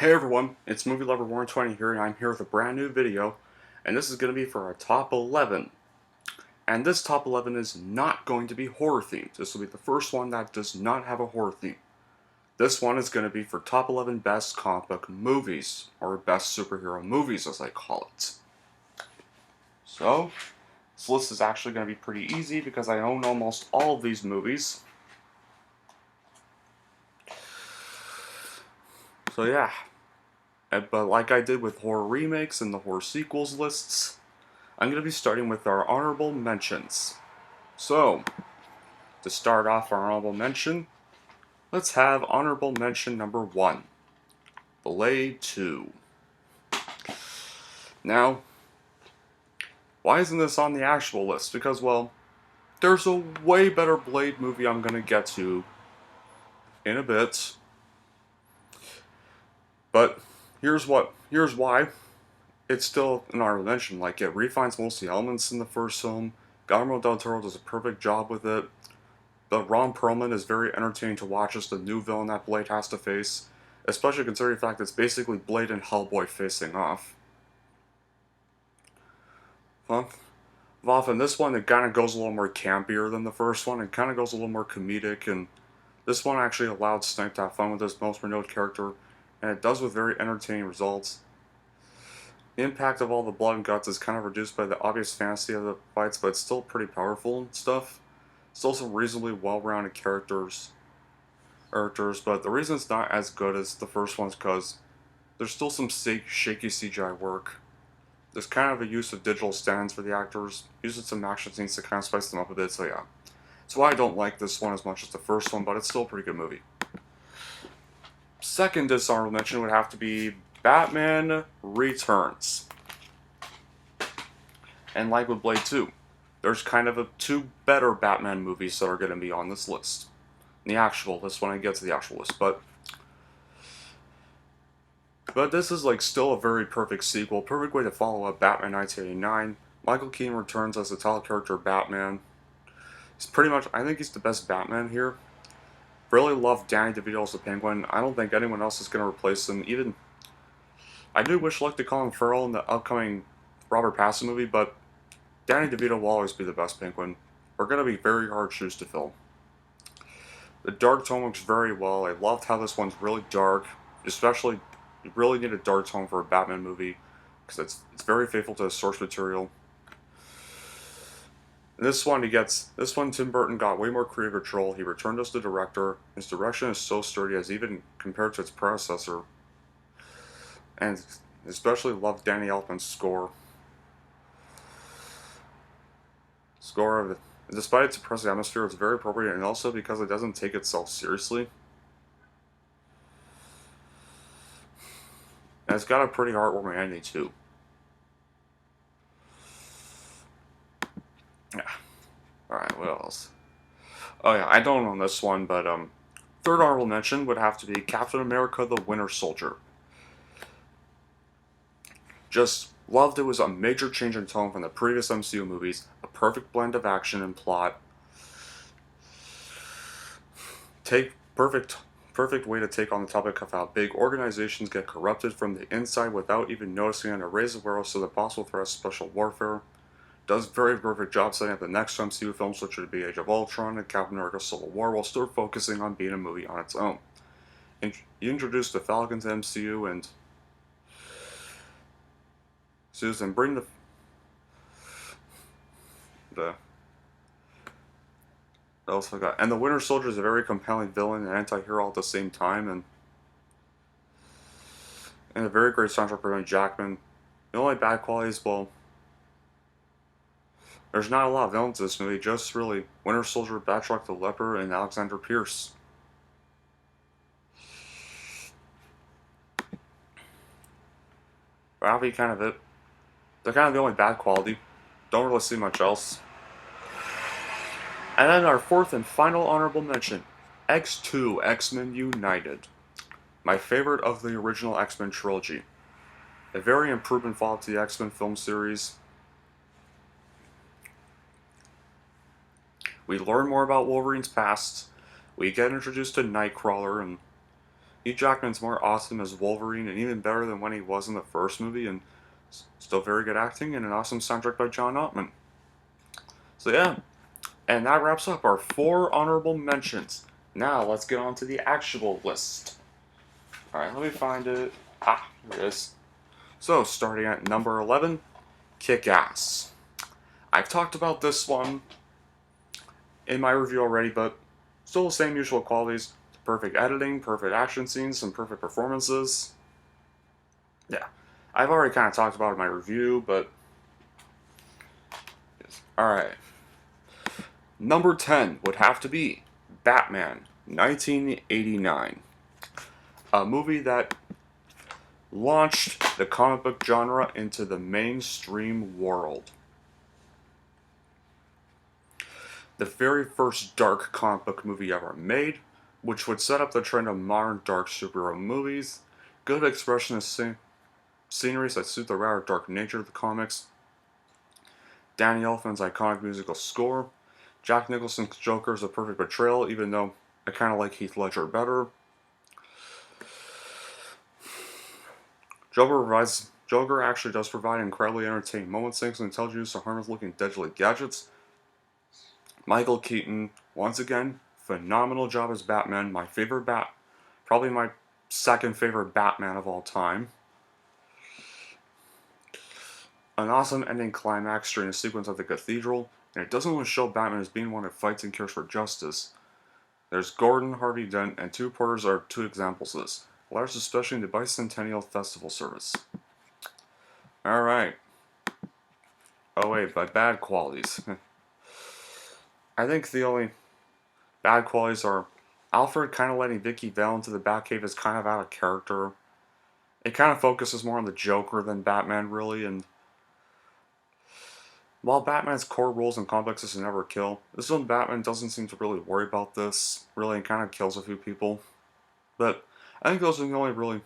Hey everyone, it's Movie Lover Warren 20 here, and I'm here with a brand new video, and this is going to be for our top 11. And this top 11 is not going to be horror themed. This will be the first one that does not have a horror theme. This one is going to be for top 11 best comic book movies, or best superhero movies as I call it. So, this list is actually going to be pretty easy because I own almost all of these movies. So yeah. But like I did with horror remakes and the horror sequels lists, I'm going to be starting with our honorable mentions. So, to start off our honorable mention, let's have honorable mention number 1, Blade 2. Now, why isn't this on the actual list? Because, well, there's a way better Blade movie I'm going to get to in a bit. But here's why it's still an honorable mention. Like, it refines most of the elements in the first film. Guillermo del Toro does a perfect job with it. But Ron Perlman is very entertaining to watch as the new villain that Blade has to face, especially considering the fact that it's basically Blade and Hellboy facing off. Well, in this one, it kind of goes a little more campier than the first one. It kind of goes a little more comedic, and this one actually allowed Snipe to have fun with his most renowned character, and it does with very entertaining results. The impact of all the blood and guts is kind of reduced by the obvious fantasy of the fights, but it's still pretty powerful and stuff. Still some reasonably well-rounded characters, but the reason it's not as good as the first one is because there's still some shaky CGI work. There's kind of a use of digital stands for the actors, using some action scenes to kind of spice them up a bit, so yeah. That's why I don't like this one as much as the first one, but it's still a pretty good movie. Second dishonorable mention would have to be Batman Returns. And like with Blade 2, there's kind of two better Batman movies that are going to be on this list. This when I get to the actual list, but this is like still a very perfect sequel, perfect way to follow up Batman 1989. Michael Keaton returns as the title character Batman. He's pretty much, I think he's the best Batman here. Really love Danny DeVito as the Penguin. I don't think anyone else is going to replace him. Even, I do wish luck to Colin Farrell in the upcoming Robert Pattinson movie, but Danny DeVito will always be the best Penguin. We're going to be very hard shoes to fill. The dark tone works very well. I loved how this one's really dark, especially you really need a dark tone for a Batman movie because it's very faithful to the source material. And this one Tim Burton got way more creative control. He returned as the director. His direction is so sturdy as even compared to its predecessor. And especially loved Danny Elfman's score. Despite its oppressive atmosphere, it's very appropriate, and also because it doesn't take itself seriously. And it's got a pretty heartwarming ending too. Yeah. Alright, what else? Oh yeah, I don't own this one, but third honorable mention would have to be Captain America the Winter Soldier. Just loved it was a major change in tone from the previous MCU movies, a perfect blend of action and plot. Perfect way to take on the topic of how big organizations get corrupted from the inside without even noticing it, and raise awareness to the possible threat of special warfare. Does very perfect job setting up the next MCU films, which would be Age of Ultron and Captain America Civil War, while still focusing on being a movie on its own. You introduce the Falcon to MCU and Susan bring the else I got. And the Winter Soldier is a very compelling villain and anti-hero at the same time, and a very great soundtrack for Hugh Jackman. The only bad qualities, well, there's not a lot of villains in this movie, just really Winter Soldier, Batroc the Leper, and Alexander Pierce. But that'll be kind of it. They're kind of the only bad quality. Don't really see much else. And then our fourth and final honorable mention, X2, X-Men United. My favorite of the original X-Men trilogy. A very improvement follow-up to the X-Men film series. We learn more about Wolverine's past. We get introduced to Nightcrawler, and Hugh Jackman's more awesome as Wolverine and even better than when he was in the first movie, and still very good acting and an awesome soundtrack by John Ottman. So yeah, and that wraps up our 4 honorable mentions. Now let's get on to the actual list. Alright, let me find it. Ah, here it is. So, starting at number 11, Kick-Ass. I've talked about this one in my review already, but still the same usual qualities. Perfect editing, perfect action scenes, some perfect performances. Yeah, I've already kind of talked about it in my review, but... Alright. Number 10 would have to be Batman, 1989. A movie that launched the comic book genre into the mainstream world. The very first dark comic book movie ever made, which would set up the trend of modern dark superhero movies, good expressionist sceneries that suit the rather dark nature of the comics, Danny Elfman's iconic musical score, Jack Nicholson's Joker is a perfect portrayal, even though I kind of like Heath Ledger better. Joker actually does provide incredibly entertaining moments thanks to intelligent use of harmless looking deadly gadgets. Michael Keaton, once again, phenomenal job as Batman. My favorite probably my second favorite Batman of all time. An awesome ending climax during a sequence at the cathedral, and it doesn't only show Batman as being one who fights and cares for justice. There's Gordon, Harvey Dent, and two porters are 2 examples of this, large especially in the Bicentennial Festival service. Alright. Oh wait, by bad qualities. I think the only bad qualities are Alfred kind of letting Vicky Vale into the Batcave is kind of out of character. It kind of focuses more on the Joker than Batman, really, and while Batman's core rules and complexes to never kill, this one Batman doesn't seem to really worry about this, really, and kind of kills a few people. But I think those are the only really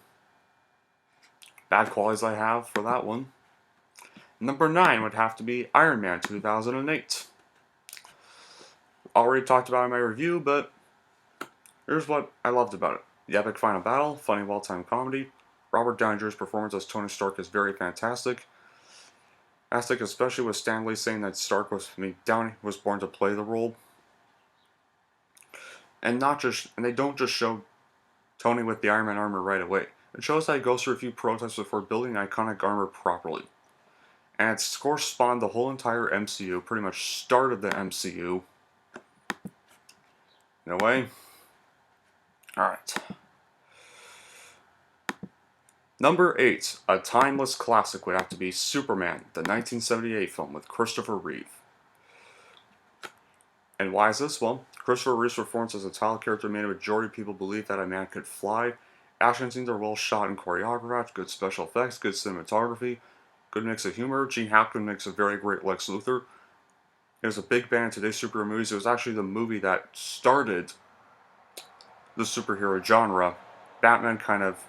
bad qualities I have for that one. Number 9 would have to be Iron Man 2008. Already talked about it in my review, but here's what I loved about it. The epic final battle, funny well-timed comedy. Robert Downey Jr.'s performance as Tony Stark is very fantastic. Especially with Stan Lee saying that Downey was born to play the role. And they don't just show Tony with the Iron Man armor right away. It shows that he goes through a few prototypes before building the iconic armor properly. And its score spawned the whole entire MCU, pretty much started the MCU. In a way. Alright. Number 8, a timeless classic would have to be Superman, the 1978 film with Christopher Reeve. And why is this? Well, Christopher Reeve's performance as a title character made a majority of people believe that a man could fly. Action scenes are well shot and choreographed, good special effects, good cinematography, good mix of humor. Gene Hackman makes a very great Lex Luthor. It was a big band in today's superhero movies. It was actually the movie that started the superhero genre. Batman kind of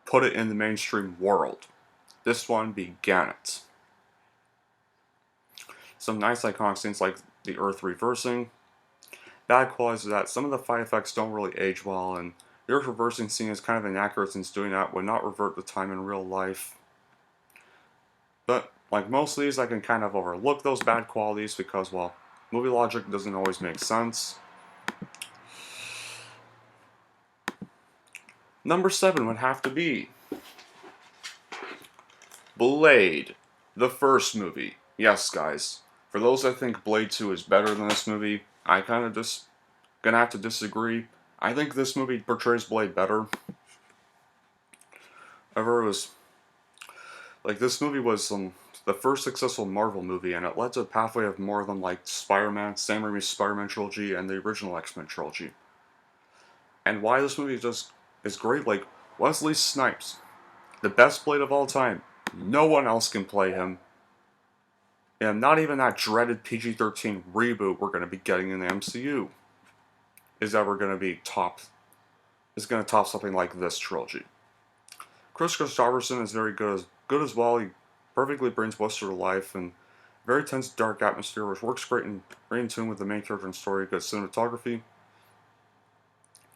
put it in the mainstream world. This one began it. Some nice iconic scenes like the Earth reversing. Bad qualities is that some of the fight effects don't really age well, and the Earth reversing scene is kind of inaccurate since doing that would not revert the time in real life. But like most of these, I can kind of overlook those bad qualities because, well, movie logic doesn't always make sense. Number 7 would have to be Blade, the first movie. Yes, guys. For those that think Blade 2 is better than this movie, I kind of just gonna have to disagree. I think this movie portrays Blade better. However, it was like this movie was the first successful Marvel movie, and it led to a pathway of more than like Spider-Man, Sam Raimi's Spider-Man trilogy, and the original X-Men trilogy. And why this movie is great, like Wesley Snipes, the best Blade of all time. No one else can play him. And not even that dreaded PG-13 reboot we're going to be getting in the MCU is ever going to be is going to top something like this trilogy. Chris Christopherson is very good as well. He perfectly brings Wester to life, and very tense, dark atmosphere, which works great in tune with the main character and story. Good cinematography.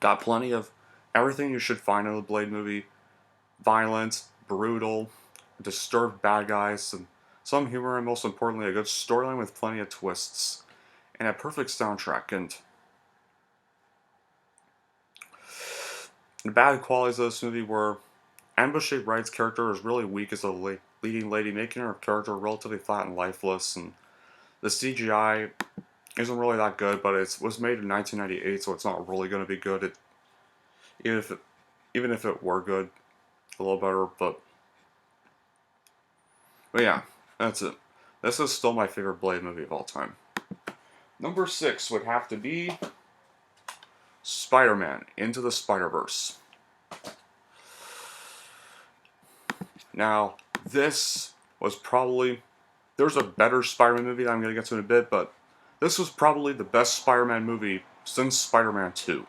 Got plenty of everything you should find in a Blade movie: violent, brutal, disturbed bad guys, and some humor, and most importantly, a good storyline with plenty of twists, and a perfect soundtrack. And the bad qualities of this movie were Ambush Wright's character is really weak as a leading lady, making her character relatively flat and lifeless, and the CGI isn't really that good, but it was made in 1998, so it's not really going to be good. Even if it, even if it were good, a little better. But yeah, that's it. This is still my favorite Blade movie of all time. Number 6 would have to be Spider-Man Into the Spider-Verse. Now, this was probably... There's a better Spider-Man movie that I'm going to get to in a bit, but this was probably the best Spider-Man movie since Spider-Man 2.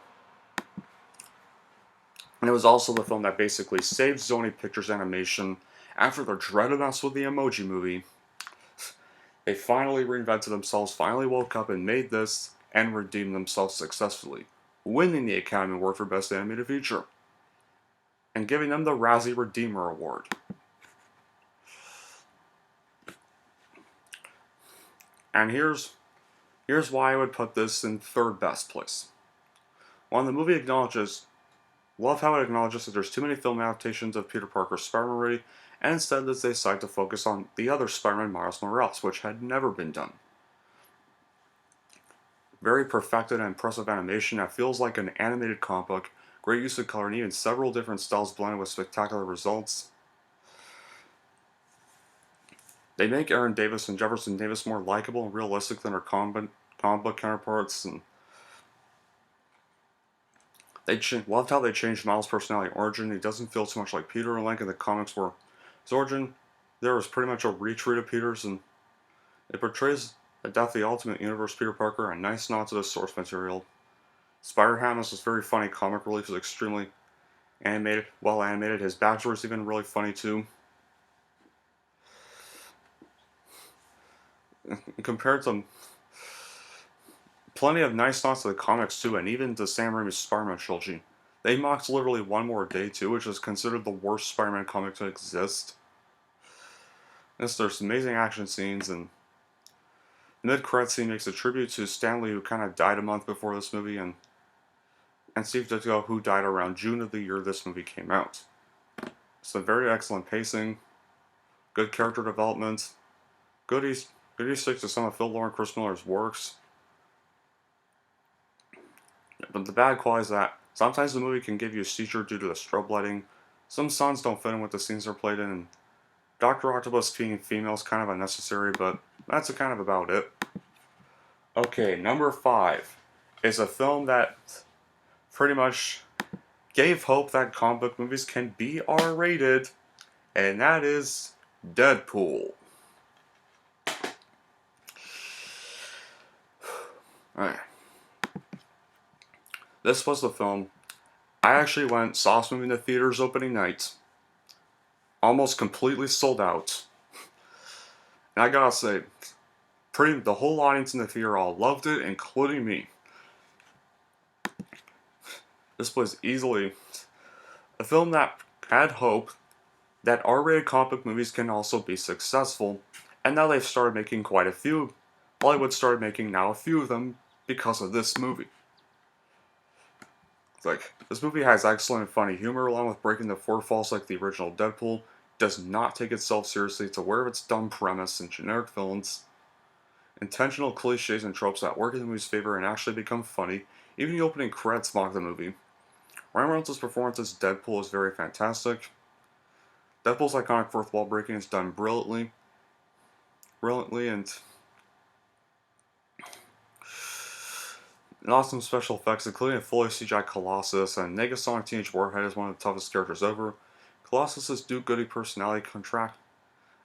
And it was also the film that basically saved Sony Pictures Animation after their dreaded mess with the Emoji Movie. They finally reinvented themselves, finally woke up and made this, and redeemed themselves successfully, winning the Academy Award for Best Animated Feature, and giving them the Razzie Redeemer Award. And here's why I would put this in third best place. One, the movie love how it acknowledges that there's too many film adaptations of Peter Parker's Spider-Man already, and instead they decide to focus on the other Spider-Man, Miles Morales, which had never been done. Very perfected and impressive animation that feels like an animated comic book, great use of color, and even several different styles blended with spectacular results. They make Aaron Davis and Jefferson Davis more likable and realistic than their comic book counterparts, and loved how they changed Miles' personality and origin. He doesn't feel too much like Peter, unlike in the comics where his origin there was pretty much a retreat of Peter's, and it portrays the death of the Ultimate Universe Peter Parker, a nice nod to the source material. Spider-Ham is this very funny comic relief, is extremely well animated. His backstory is even really funny too. Compared to plenty of nice nods to the comics too, and even to Sam Raimi's Spider-Man trilogy. They mocked literally One More Day too, which is considered the worst Spider-Man comic to exist. There's amazing action scenes, and the mid-credits scene makes a tribute to Stan Lee, who kind of died a month before this movie, and Steve Ditko, who died around June of the year this movie came out. So very excellent pacing, good character development, good Easter eggs to some of Phil Lord and Chris Miller's works. But the bad quality is that sometimes the movie can give you a seizure due to the strobe lighting, some songs don't fit in with the scenes they're played in, and Dr. Octopus being female is kind of unnecessary, but that's kind of about it. Okay, number 5 is a film that pretty much gave hope that comic book movies can be R-rated, and that is Deadpool. Alright. This was the film. I actually saw this movie in the theaters opening night. Almost completely sold out. And I gotta say, the whole audience in the theater all loved it, including me. This was easily a film that had hope that R-rated comic book movies can also be successful, and now they've started making quite a few. Hollywood started making now a few of them because of this movie. This movie has excellent and funny humor, along with breaking the fourth falls like the original Deadpool, does not take itself seriously, it's aware of its dumb premise and generic villains, intentional cliches and tropes that work in the movie's favor and actually become funny. Even the opening credits mock the movie. Ryan Reynolds' performance as Deadpool is very fantastic. Deadpool's iconic fourth wall breaking is done brilliantly, and awesome special effects, including a fully CGI Colossus, and Negasonic Teenage Warhead is one of the toughest characters ever. Colossus' do-goody personality contract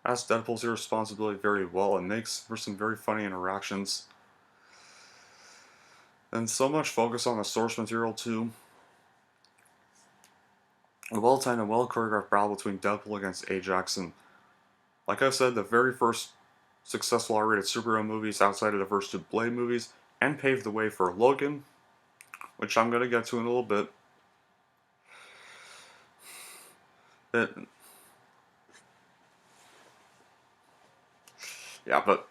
as Deadpool's irresponsibility very well and makes for some very funny interactions. And so much focus on the source material too. A well-timed and well-choreographed battle between Deadpool against Ajax, and like I said, the very first successful R-rated superhero movies outside of the first two Blade movies, and paved the way for Logan, which I'm going to get to in a little bit. It, yeah, but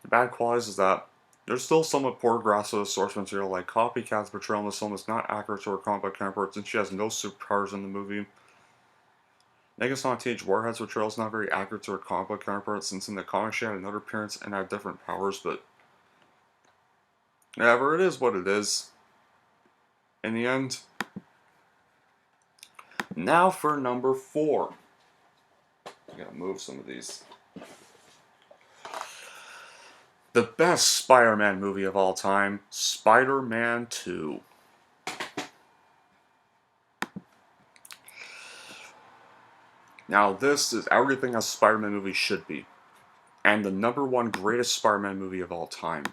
the bad qualities is that there's still somewhat poor grasp of the source material, like Copycat's portrayal in this film is not accurate to her comic book counterpart since she has no superpowers in the movie. Negasonic Teenage Warhead's portrayal is not very accurate to her comic book counterpart since in the comic she had another appearance and had different powers, but whatever, it is what it is. In the end. Now for number 4. I gotta move some of these. The best Spider-Man movie of all time, Spider-Man 2. Now this is everything a Spider-Man movie should be. And the number 1 greatest Spider-Man movie of all time.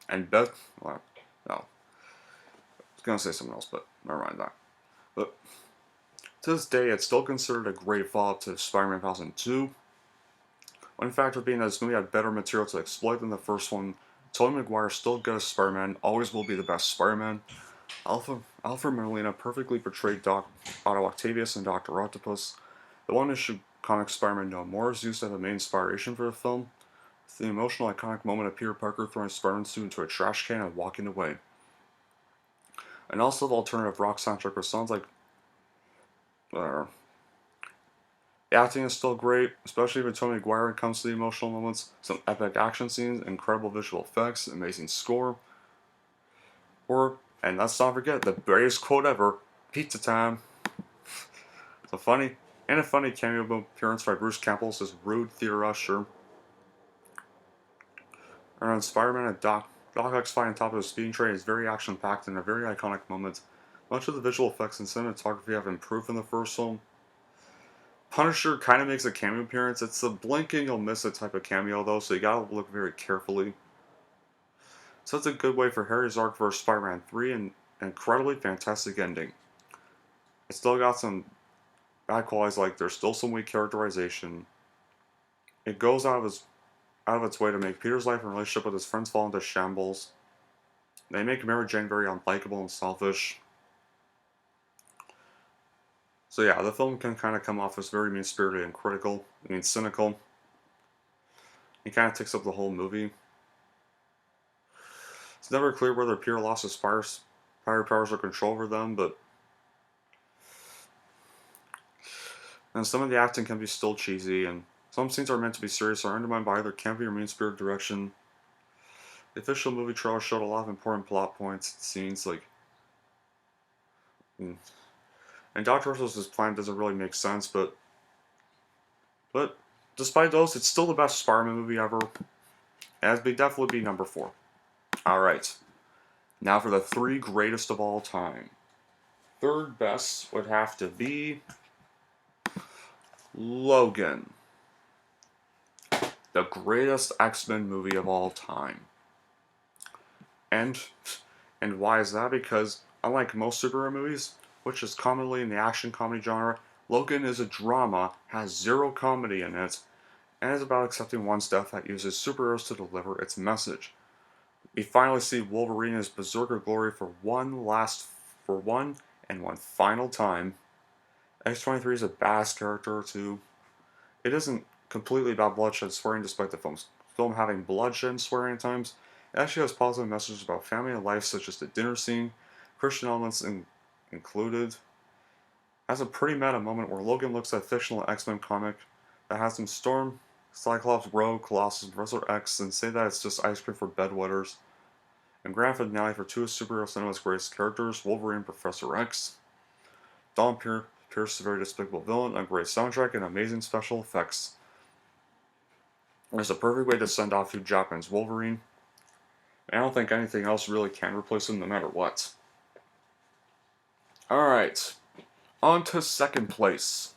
And best, well, no. I was gonna say something else, but never mind that. But to this day, it's still considered a great follow-up to Spider-Man 2002. One factor being that this movie had better material to exploit than the first one. Tobey Maguire is still good as Spider-Man, always will be the best Spider-Man. Alfred Molina perfectly portrayed Otto Octavius and Dr. Octopus. The one-issue comic Spider-Man No More is used as the main inspiration for the film. It's the emotional, iconic moment of Peter Parker throwing Spider-Man suit into a trash can and walking away. And also the alternative rock soundtrack with songs like... The acting is still great, especially when Tobey Maguire when it comes to the emotional moments. Some epic action scenes, incredible visual effects, amazing score. And let's not forget, the greatest quote ever, pizza time. It's a funny cameo appearance by Bruce Campbell as rude theater usher. And on Spider-Man and Doc Ock's fight on top of a speeding train is very action-packed and a very iconic moment. Much of the visual effects and cinematography have improved from the first film. Punisher kind of makes a cameo appearance. It's a blinking you'll miss it type of cameo though, so you gotta look very carefully. So it's a good way for Harry's arc for Spider-Man 3 and an incredibly fantastic ending. It's still got some bad qualities, like there's still some weak characterization. It goes out of its way to make Peter's life and relationship with his friends fall into shambles. They make Mary Jane very unlikable and selfish. So yeah, the film can kind of come off as very mean-spirited and cynical. It kind of takes up the whole movie. It's never clear whether Peter lost his fire powers or control over them, but... And some of the acting can be still cheesy, and some scenes are meant to be serious or undermined by either campy or mean-spirited direction. The official movie trailer showed a lot of important plot points and scenes, like... And Dr. Octopus's plan doesn't really make sense, but despite those, it's still the best Spider-Man movie ever. And it'd definitely be number 4. Alright. Now for the 3 greatest of all time. Third best would have to be... Logan. The greatest X-Men movie of all time. And why is that? Because unlike most superhero movies, which is commonly in the action comedy genre, Logan is a drama, has 0 comedy in it, and is about accepting one's death that uses superheroes to deliver its message. We finally see Wolverine in his berserker glory for one and one final time. X-23 is a badass character too. It isn't completely about bloodshed and swearing despite the film having bloodshed and swearing at times. It actually has positive messages about family and life, such as the dinner scene, Christian elements included. It has a pretty meta moment where Logan looks at a fictional X-Men comic that has him storm Cyclops, Rogue, Colossus, and Professor X and say that it's just ice cream for bedwetters. And grand finale for 2 of superhero cinema's greatest characters, Wolverine and Professor X. Don Pierce is a very despicable villain, a great soundtrack, and amazing special effects. It's a perfect way to send off Hugh Jackman's Wolverine. I don't think anything else really can replace him no matter what. Alright, on to second place.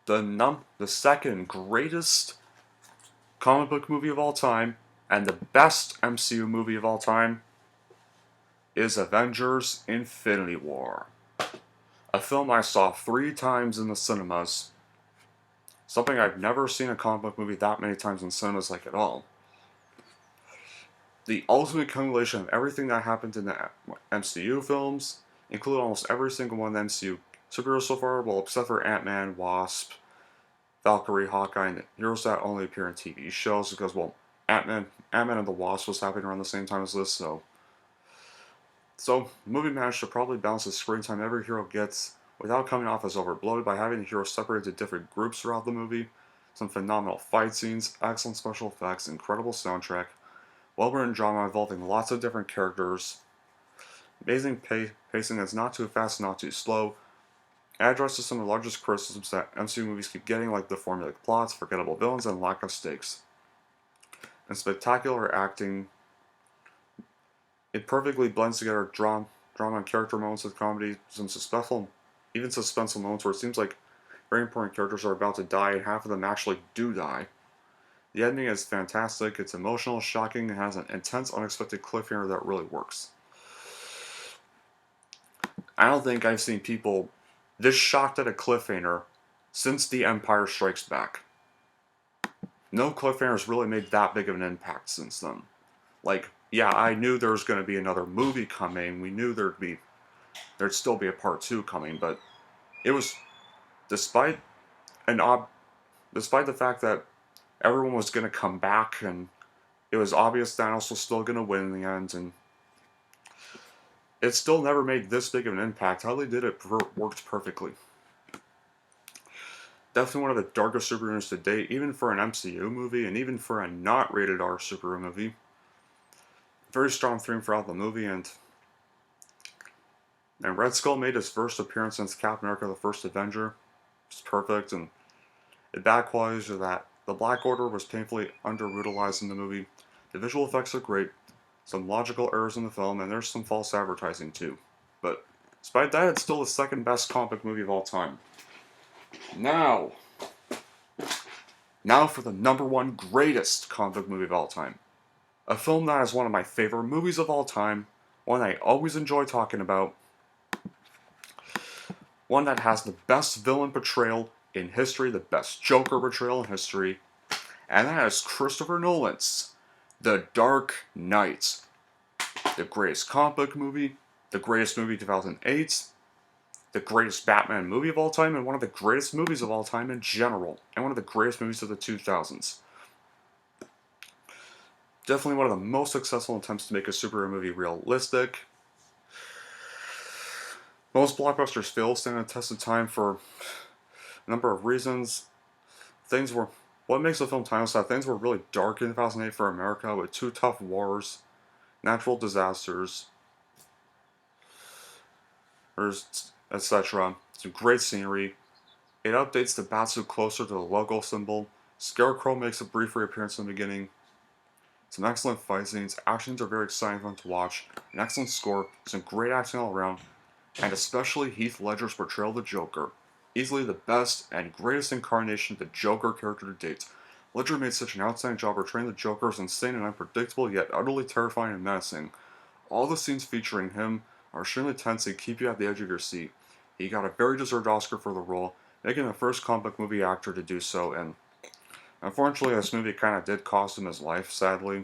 The second greatest comic book movie of all time, and the best MCU movie of all time, is Avengers Infinity War. A film I saw 3 times in the cinemas. Something I've never seen a comic book movie that many times in cinemas like at all. The ultimate accumulation of everything that happened in the MCU films, including almost every single one of the MCU superheroes so far, well, except for Ant-Man, Wasp, Valkyrie, Hawkeye, and heroes that only appear in TV shows because, well, Ant-Man and the Wasp was happening around the same time as this, so the movie managed to probably balance the screen time every hero gets without coming off as overbloated by having the heroes separated into different groups throughout the movie. Some phenomenal fight scenes, excellent special effects, incredible soundtrack, well-written drama involving lots of different characters, amazing pacing that's not too fast, not too slow, and addresses some of the largest criticisms that MCU movies keep getting, like the formulaic plots, forgettable villains, and lack of stakes. And spectacular acting. It perfectly blends together drama and character moments with comedy, some suspenseful moments where it seems like very important characters are about to die, and half of them actually do die. The ending is fantastic, it's emotional, shocking, and has an intense, unexpected cliffhanger that really works. I don't think I've seen people this shocked at a cliffhanger since The Empire Strikes Back. No cliffhangers really made that big of an impact since then. Like, yeah, I knew there was going to be another movie coming. We knew there'd still be a part 2 coming, but it was despite despite the fact that everyone was going to come back and it was obvious Thanos was still going to win in the end, and it still never made this big of an impact. How they did it worked perfectly. Definitely one of the darkest superheroes to date, even for an MCU movie, and even for a not rated R superhero movie. Very strong theme throughout the movie, and Red Skull made his first appearance since Captain America: The First Avenger. It's perfect, and the bad qualities are that the Black Order was painfully underutilized in the movie. The visual effects are great, some logical errors in the film, and there's some false advertising too. But despite that, it's still the second best comic movie of all time. Now for the number one greatest comic movie of all time. A film that is one of my favorite movies of all time, one I always enjoy talking about, one that has the best villain portrayal in history, the best Joker portrayal in history, and that is Christopher Nolan's The Dark Knight. The greatest comic book movie, the greatest movie of 2008, the greatest Batman movie of all time, and one of the greatest movies of all time in general, and one of the greatest movies of the 2000s. Definitely one of the most successful attempts to make a superhero movie realistic. Most blockbusters fail, stand the test of time for a number of reasons. What makes the film timeless is that things were really dark in 2008 for America, with 2 tough wars, natural disasters, etc. Some great scenery. It updates the Batsuit closer to the logo symbol. Scarecrow makes a brief reappearance in the beginning. Some excellent fight scenes. Actions are very exciting and fun to watch. An excellent score. Some great acting all around. And especially Heath Ledger's portrayal of the Joker. Easily the best and greatest incarnation of the Joker character to date. Ledger made such an outstanding job portraying the Joker as insane and unpredictable, yet utterly terrifying and menacing. All the scenes featuring him are extremely tense and keep you at the edge of your seat. He got a very deserved Oscar for the role, making the first comic book movie actor to do so, and unfortunately this movie kind of did cost him his life, sadly.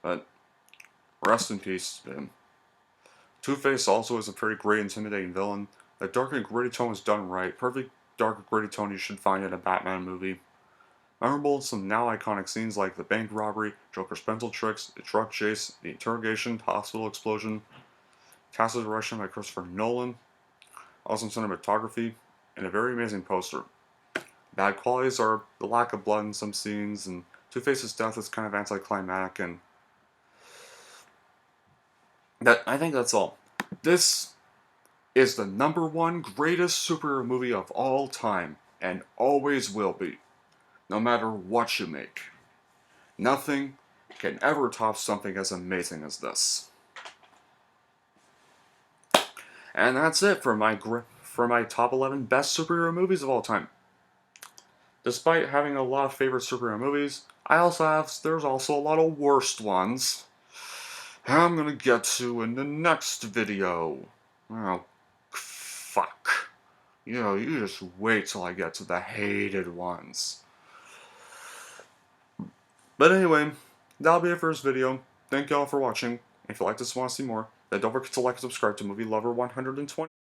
But rest in peace to him. Two-Face also is a pretty great, intimidating villain. The dark and gritty tone was done right. Perfect dark and gritty tone you should find in a Batman movie. Memorable some now iconic scenes like the bank robbery, Joker's pencil tricks, the truck chase, the interrogation, hospital explosion, casted direction by Christopher Nolan, awesome cinematography, and a very amazing poster. Bad qualities are the lack of blood in some scenes, and Two-Face's death is kind of anticlimactic, and I think that's all. This is the number one greatest superhero movie of all time, and always will be, no matter what you make. Nothing can ever top something as amazing as this. And that's it for my top 11 best superhero movies of all time. Despite having a lot of favorite superhero movies, there's also a lot of worst ones. I'm gonna get to in the next video. Oh, fuck. You just wait till I get to the hated ones. But anyway, that'll be it for this video. Thank y'all for watching. If you like this and want to see more, then don't forget to like and subscribe to Movie Lover 120.